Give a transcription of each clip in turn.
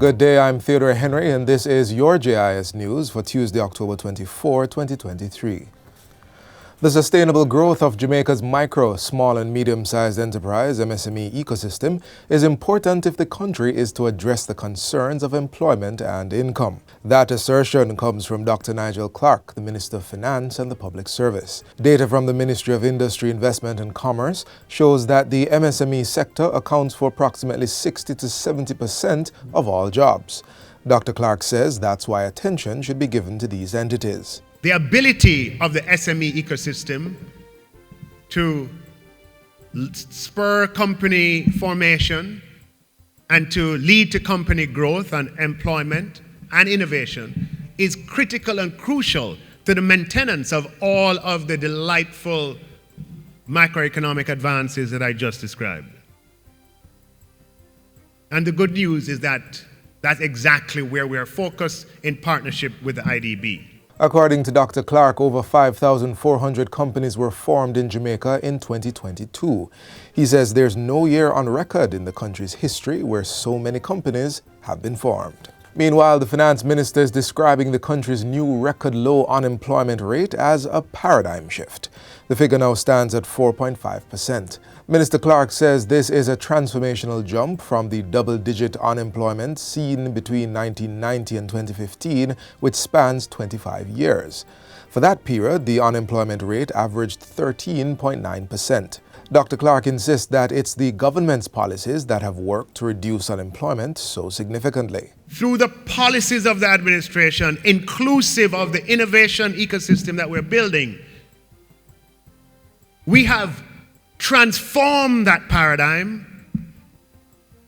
Good day, I'm Theodore Henry, and this is your JIS News for Tuesday, October 24, 2023. The sustainable growth of Jamaica's micro, small and medium-sized enterprise MSME ecosystem is important if the country is to address the concerns of employment and income. That assertion comes from Dr. Nigel Clark, the Minister of Finance and the Public Service. Data from the Ministry of Industry, Investment and Commerce shows that the MSME sector accounts for approximately 60 to 70% of all jobs. Dr. Clark says that's why attention should be given to these entities. The ability of the SME ecosystem to spur company formation and to lead to company growth and employment and innovation is critical and crucial to the maintenance of all of the delightful macroeconomic advances that I just described. And the good news is that that's exactly where we are focused in partnership with the IDB. According to Dr. Clark, over 5,400 companies were formed in Jamaica in 2022. He says there's no year on record in the country's history where so many companies have been formed. Meanwhile, the finance minister is describing the country's new record low unemployment rate as a paradigm shift. The figure now stands at 4.5%. Minister Clark says this is a transformational jump from the double-digit unemployment seen between 1990 and 2015, which spans 25 years. For that period, the unemployment rate averaged 13.9%. Dr. Clark insists that it's the government's policies that have worked to reduce unemployment so significantly. Through the policies of the administration, inclusive of the innovation ecosystem that we're building, we have transformed that paradigm,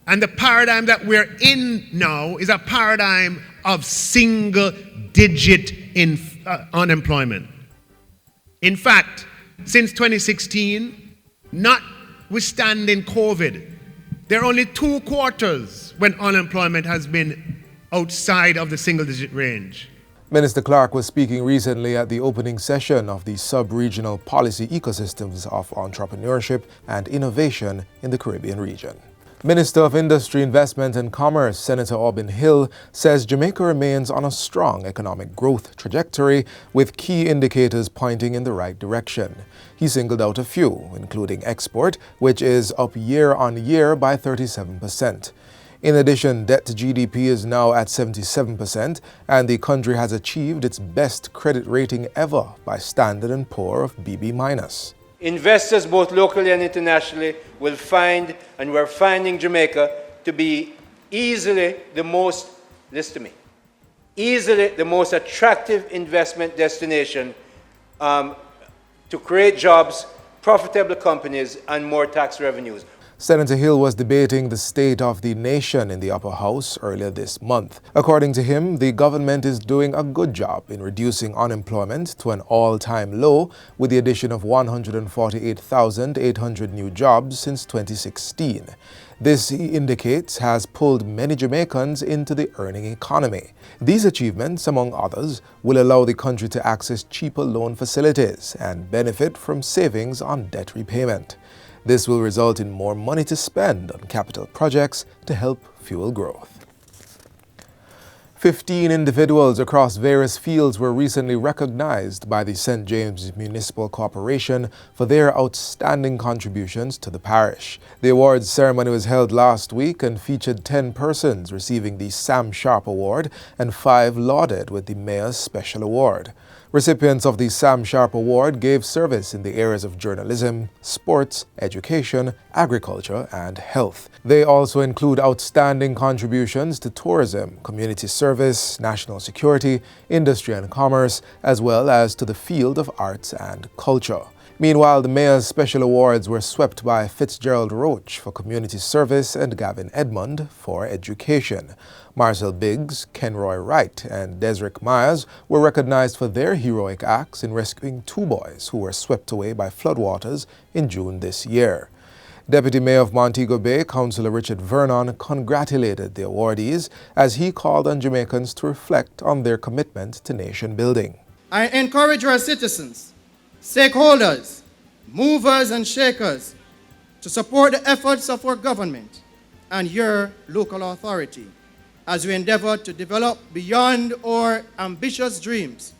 and the paradigm that we're in now is a paradigm of single-digit unemployment. In fact, since 2016, notwithstanding COVID, there are only 2 quarters when unemployment has been outside of the single-digit range. Minister Clark was speaking recently at the opening session of the Sub-Regional Policy Ecosystems of Entrepreneurship and Innovation in the Caribbean region. Minister of Industry, Investment and Commerce, Senator Aubin Hill, says Jamaica remains on a strong economic growth trajectory with key indicators pointing in the right direction. He singled out a few, including export, which is up year on year by 37%. In addition, debt to GDP is now at 77%, and the country has achieved its best credit rating ever by Standard & Poor of BB-. Investors, both locally and internationally, will find, and we're finding Jamaica to be easily the most attractive investment destination to create jobs, profitable companies, and more tax revenues. Senator Hill was debating the state of the nation in the upper house earlier this month. According to him, the government is doing a good job in reducing unemployment to an all-time low with the addition of 148,800 new jobs since 2016. This, he indicates, has pulled many Jamaicans into the earning economy. These achievements, among others, will allow the country to access cheaper loan facilities and benefit from savings on debt repayment. This will result in more money to spend on capital projects to help fuel growth. 15 individuals across various fields were recently recognized by the St. James Municipal Corporation for their outstanding contributions to the parish. The awards ceremony was held last week and featured 10 persons receiving the Sam Sharp Award and 5 lauded with the Mayor's Special Award. Recipients of the Sam Sharp Award gave service in the areas of journalism, sports, education, agriculture, and health. They also include outstanding contributions to tourism, community service, national security, industry and commerce, as well as to the field of arts and culture. Meanwhile, the Mayor's Special Awards were swept by Fitzgerald Roach for community service and Gavin Edmond for education. Marcel Biggs, Kenroy Wright, and Desrick Myers were recognized for their heroic acts in rescuing 2 boys who were swept away by floodwaters in June this year. Deputy Mayor of Montego Bay, Councillor Richard Vernon, congratulated the awardees as he called on Jamaicans to reflect on their commitment to nation building. I encourage our citizens, stakeholders, movers and shakers to support the efforts of our government and your local authority as we endeavor to develop beyond our ambitious dreams,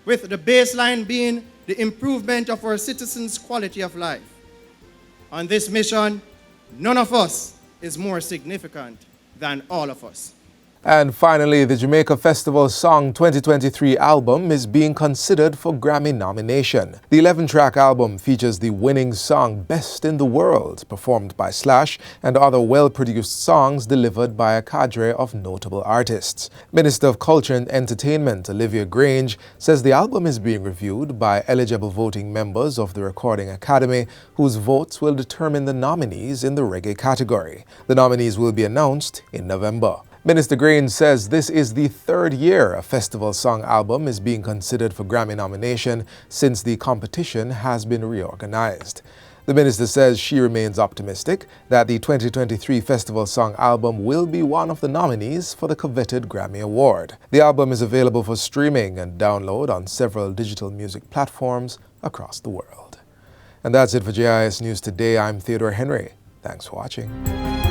with the baseline being the improvement of our citizens' quality of life. On this mission, none of us is more significant than all of us. And finally, the Jamaica Festival Song 2023 album is being considered for Grammy nomination. The 11-track album features the winning song Best in the World, performed by Slash, and other well-produced songs delivered by a cadre of notable artists. Minister of Culture and Entertainment Olivia Grange says the album is being reviewed by eligible voting members of the Recording Academy, whose votes will determine the nominees in the reggae category. The nominees will be announced in November. Minister Grange says this is the third year a festival song album is being considered for Grammy nomination since the competition has been reorganized. The minister says she remains optimistic that the 2023 festival song album will be one of the nominees for the coveted Grammy Award. The album is available for streaming and download on several digital music platforms across the world. And that's it for JIS News Today. I'm Theodore Henry. Thanks for watching.